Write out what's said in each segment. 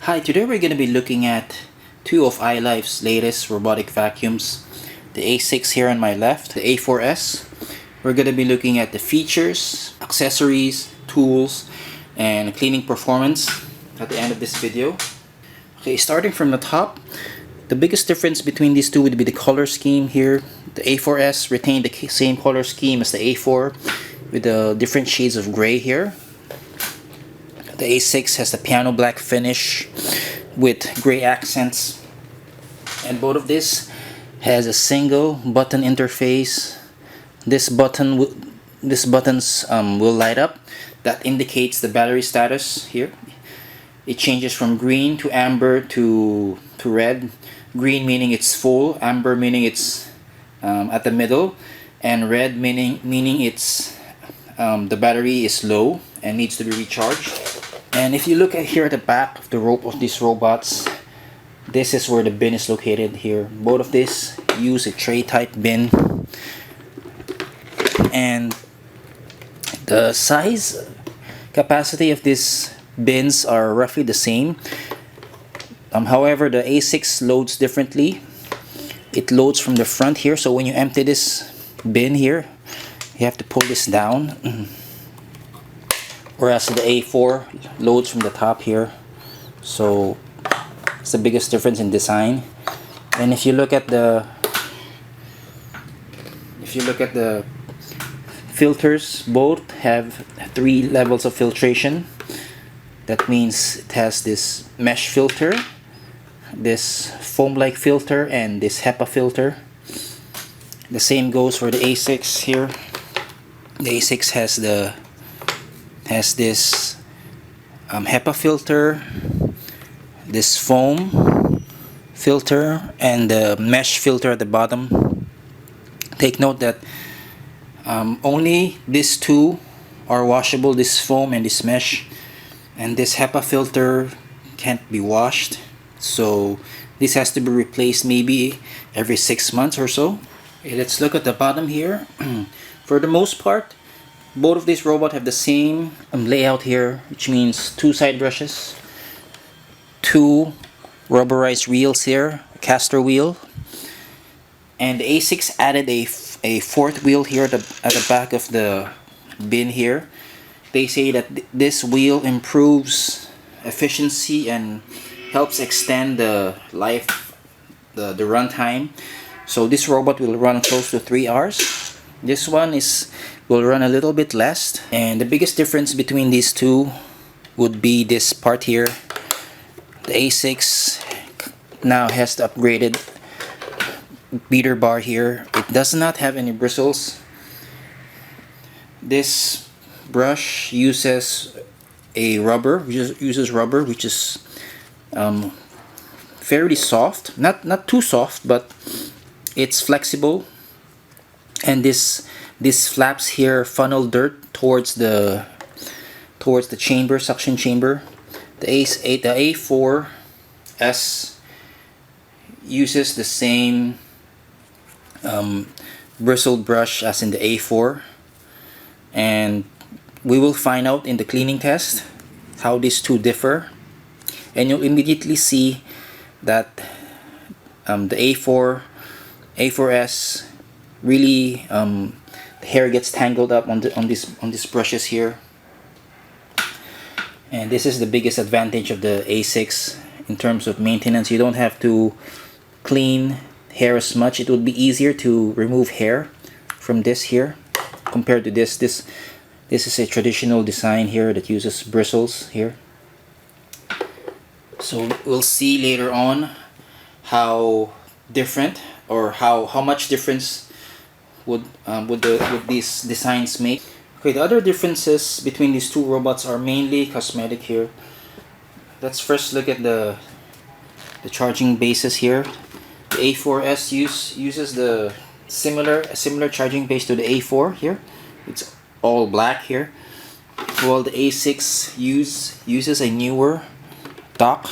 Hi, today we're going to be looking at two of ILIFE's latest robotic vacuums. The A6 here on my left, the A4S. We're going to be looking at the features, accessories, tools, and cleaning performance at the end of this video. Okay, starting from the top, the biggest difference between these two would be the color scheme here. The A4S retained the same color scheme as the A4 with the different shades of gray here. The A6 has the piano black finish with gray accents, and both of this has a single button interface. This buttons will light up. That indicates the battery status here. It changes from green to amber to red. Green meaning it's full, amber meaning it's at the middle, and red meaning it's the battery is low and needs to be recharged. And if you look at here at the back of the rope of these robots, this is where the bin is located here. Both of these use a tray type bin, and the size capacity of these bins are roughly the same. However, the A6 loads differently. It loads from the front here, so when you empty this bin here, you have to pull this down. Whereas the A4 loads from the top here, so it's the biggest difference in design. And if you look at the filters, both have 3 levels of filtration. That means it has this mesh filter, this foam-like filter, and this HEPA filter. The same goes for the A6 here. The A6 has this HEPA filter, this foam filter, and the mesh filter at the bottom. Take note that only these two are washable, this foam and this mesh, and this HEPA filter can't be washed, so this has to be replaced maybe every 6 months or so. Okay, let's look at the bottom here. For the most part, both of these robots have the same layout here, which means 2 side brushes, 2 rubberized wheels here, a caster wheel, and the A6 added a 4th wheel here at the back of the bin here. They say that this wheel improves efficiency and helps extend the life, the run time. So this robot will run close to 3 hours. This one will run a little bit less, and the biggest difference between these two would be this part here. The A6 now has the upgraded beater bar here. It does not have any bristles. This brush uses rubber, which is fairly soft, not too soft, but it's flexible, and this flaps here funnel dirt towards the chamber, suction chamber. The A4S uses the same bristled brush as in the A4, and we will find out in the cleaning test how these two differ, and you'll immediately see that the A4S really the hair gets tangled up on these brushes here, and this is the biggest advantage of the A6 in terms of maintenance. You don't have to clean hair as much. It would be easier to remove hair from this here compared to this. This is a traditional design here that uses bristles here. So we'll see later on how different, or how much difference would these designs make. Okay, the other differences between these two robots are mainly cosmetic here. Let's first look at the charging bases here. The A4S uses a similar charging base to the A4 here. It's all black here, while the A6 uses a newer dock.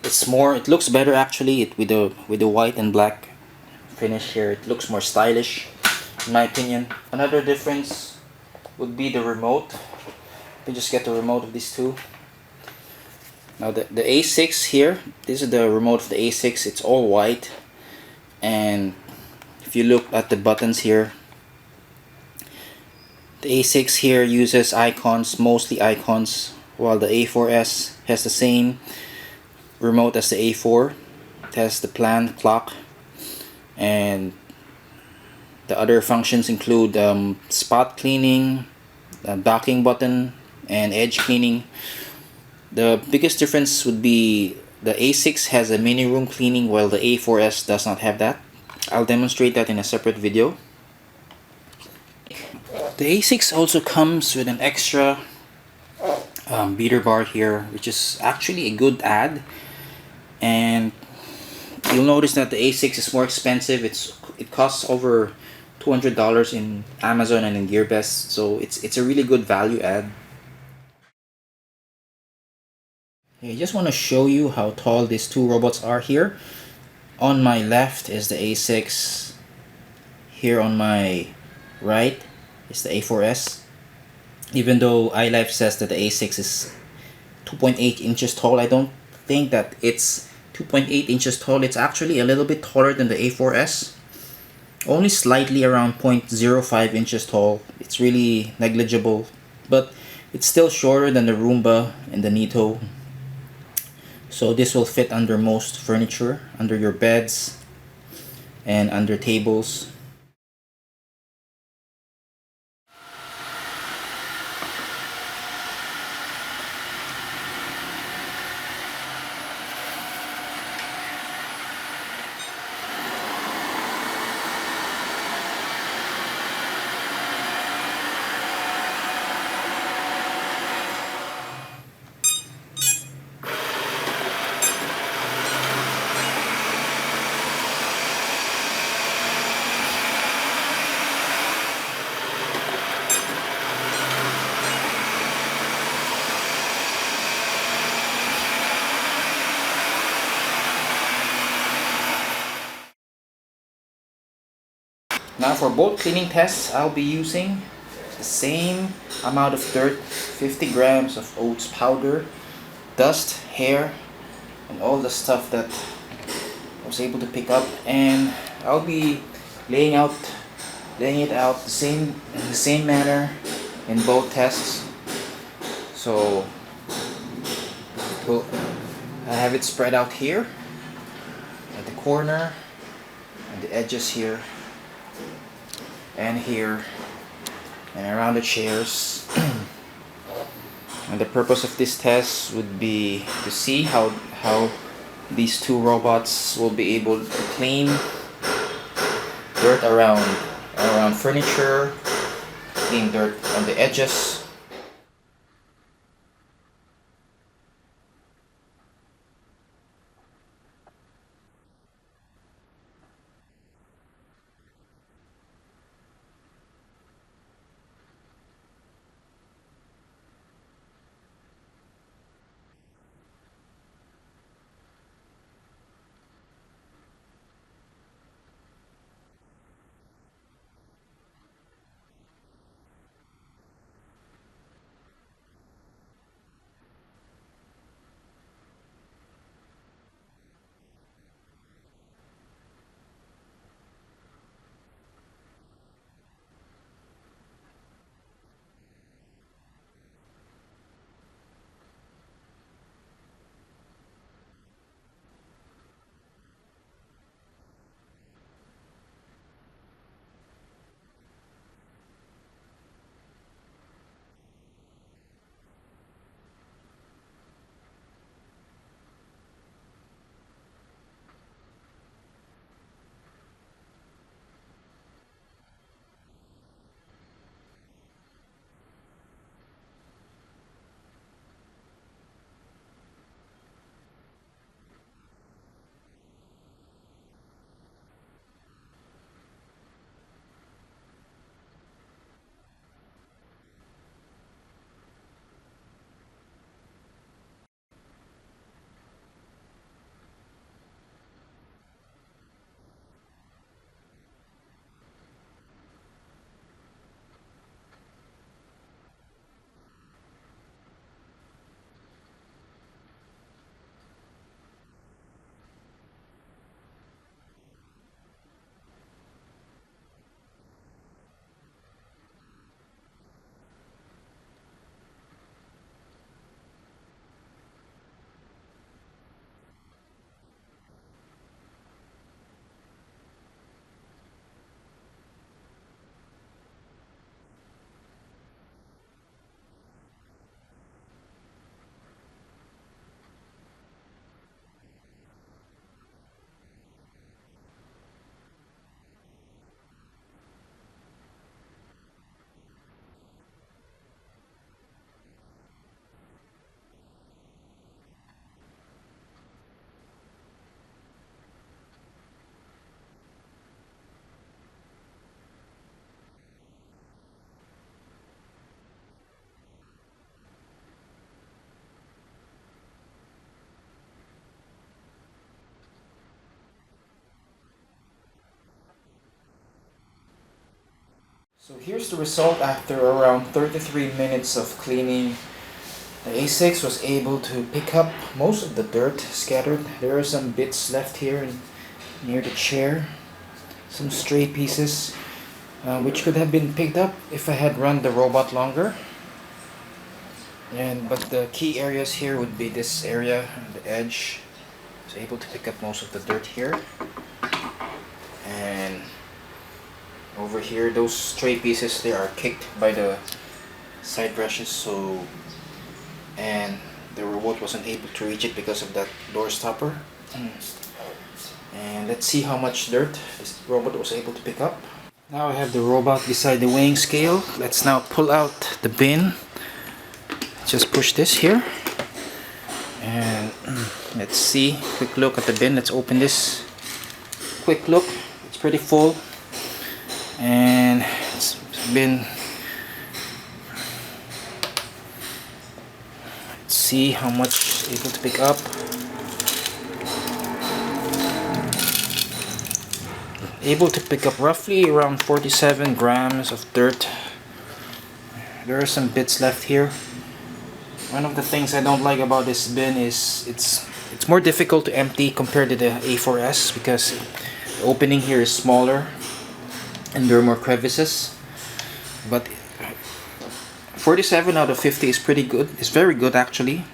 It looks better actually with the white and black finish here. It looks more stylish in my opinion. Another difference would be the remote. You just get the remote of these two. Now the A6 here, this is the remote of the A6. It's all white, and if you look at the buttons here, the A6 here uses icons, mostly icons, while the A4S has the same remote as the A4. It has the plan, clock, and the other functions include spot cleaning, the docking button, and edge cleaning. The biggest difference would be the A6 has a mini room cleaning while the A4S does not have that. I'll demonstrate that in a separate video. The A6 also comes with an extra beater bar here, which is actually a good add, and you'll notice that the A6 is more expensive. It costs over $200 in Amazon and in GearBest, so it's a really good value add. I just want to show you how tall these two robots are here. On my left is the A6. Here on my right is the A4S. Even though ILIFE says that the A6 is 2.8 inches tall, I don't think that it's 2.8 inches tall. It's actually a little bit taller than the A4S. Only slightly around 0.05 inches tall. It's really negligible, but it's still shorter than the Roomba and the Nito. So this will fit under most furniture, under your beds and under tables. Now for both cleaning tests, I'll be using the same amount of dirt, 50 grams of oats powder, dust, hair, and all the stuff that I was able to pick up, and I'll be laying it out in the same manner in both tests. So I have it spread out here at the corner and the edges here and here and around the chairs. And the purpose of this test would be to see how these two robots will be able to clean dirt around furniture, clean dirt on the edges. So here's the result after around 33 minutes of cleaning. The A6 was able to pick up most of the dirt scattered. There are some bits left here near the chair, some stray pieces which could have been picked up if I had run the robot longer. But the key areas here would be this area on the edge. I was able to pick up most of the dirt here, and over here those stray pieces they are kicked by the side brushes, and the robot wasn't able to reach it because of that door stopper. And let's see how much dirt this robot was able to pick up. Now I have the robot beside the weighing scale. Let's now pull out the bin. Just push this here, and let's see. Quick look at the bin. Let's open this. Quick look. It's pretty full, and it's been. Let's see how much it's able to pick up. Able to pick up roughly around 47 grams of dirt. There are some bits left here. One of the things I don't like about this bin is it's more difficult to empty compared to the A4S, because the opening here is smaller and there are more crevices. But 47 out of 50 is pretty good. It's very good actually.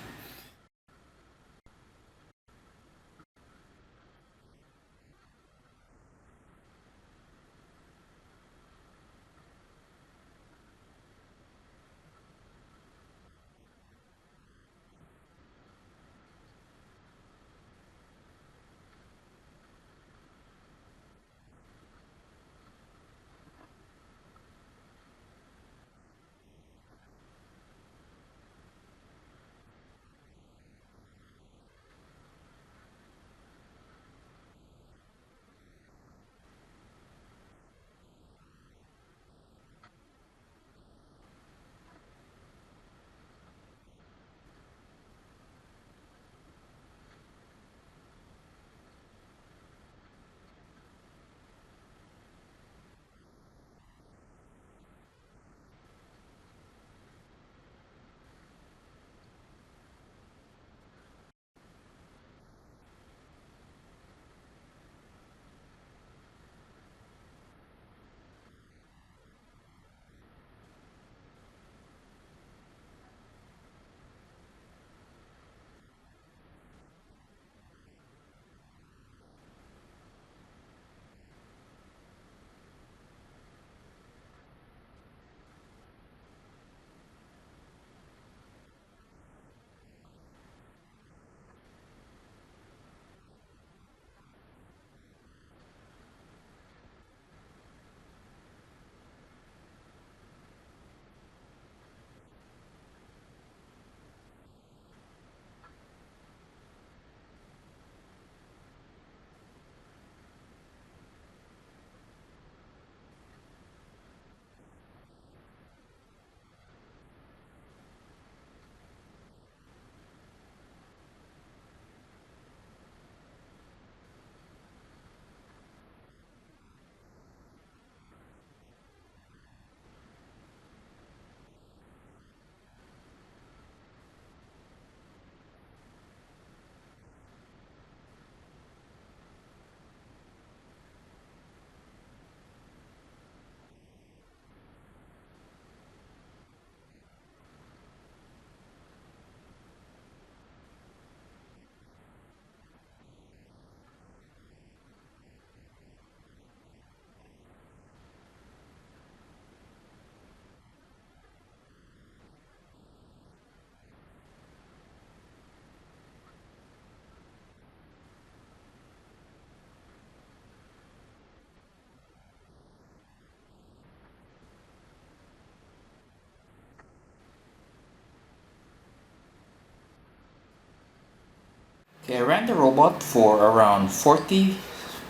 Okay, I ran the robot for around 40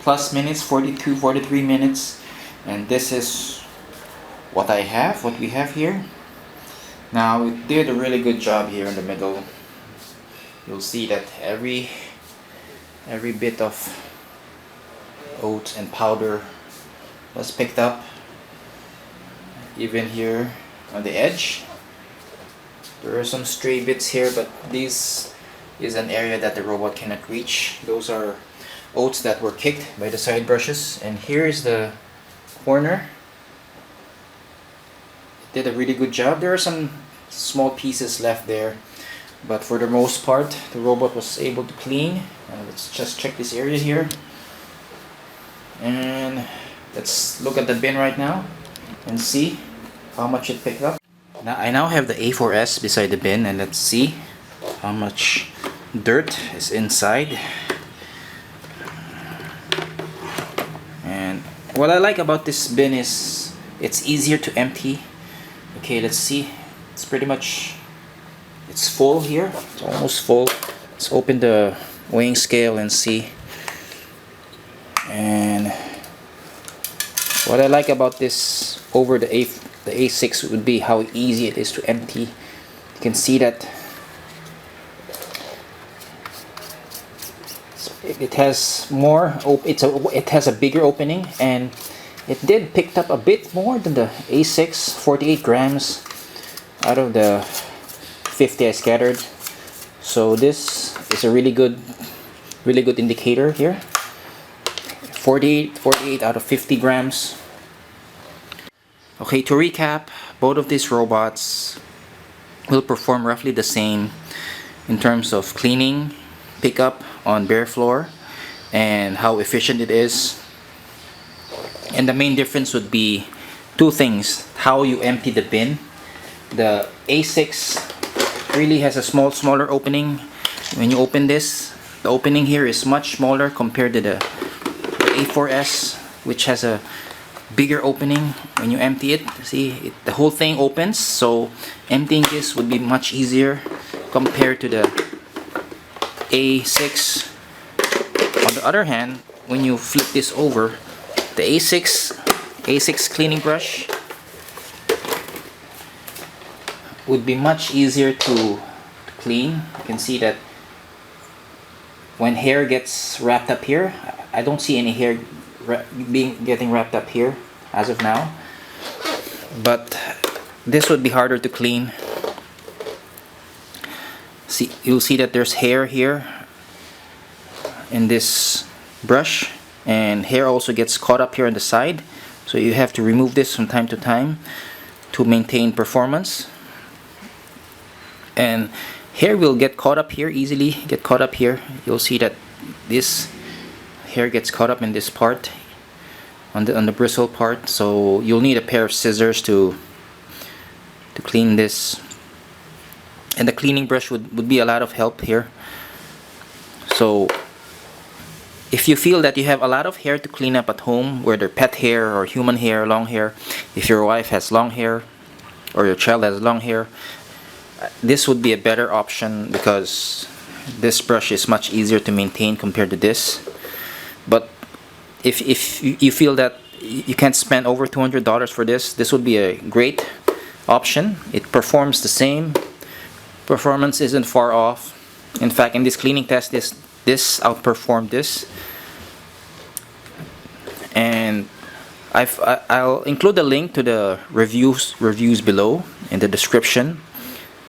plus minutes, 42, 43 minutes, and this is what we have here. Now it did a really good job here in the middle. You'll see that every bit of oats and powder was picked up. even here on the edge. There are some stray bits here, but this is an area that the robot cannot reach. Those are oats that were kicked by the side brushes. And here is the corner. It did a really good job. There are some small pieces left there, but for the most part the robot was able to clean. Let's just check this area here, and let's look at the bin right now and see how much it picked up. Now I have the A4S beside the bin, and let's see how much dirt is inside. And what I like about this bin is it's easier to empty. Okay, let's see. It's pretty much, it's full here. It's almost full. Let's open the weighing scale and see. And what I like about this over the A6 would be how easy it is to empty. You can see that it has more. It has a bigger opening, and it did pick up a bit more than the A6, 48 grams out of the 50 I scattered. So this is a really good indicator here. 48 out of 50 grams. Okay, to recap, both of these robots will perform roughly the same in terms of cleaning, pickup on bare floor, and how efficient it is. And the main difference would be two things: how you empty the bin. The A6 really has a smaller opening. When you open this, the opening here is much smaller compared to the A4S, which has a bigger opening. When you empty it, see, the whole thing opens, so emptying this would be much easier compared to the A6. On the other hand, when you flip this over, the A6 cleaning brush would be much easier to clean. You can see that when hair gets wrapped up here, I don't see any hair getting wrapped up here as of now, but this would be harder to clean. See, you'll see that there's hair here in this brush, and hair also gets caught up here on the side, so you have to remove this from time to time to maintain performance. And hair will get caught up here, easily get caught up here. You'll see that this hair gets caught up in this part, on the bristle part, so you'll need a pair of scissors to clean this. And the cleaning brush would be a lot of help here. So if you feel that you have a lot of hair to clean up at home, whether pet hair or human hair, long hair, if your wife has long hair or your child has long hair, this would be a better option, because this brush is much easier to maintain compared to this. But if you feel that you can't spend over $200 for this would be a great option. It performs the same. Performance isn't far off. In fact, in this cleaning test, this outperformed this. And I'll include a link to the reviews below in the description.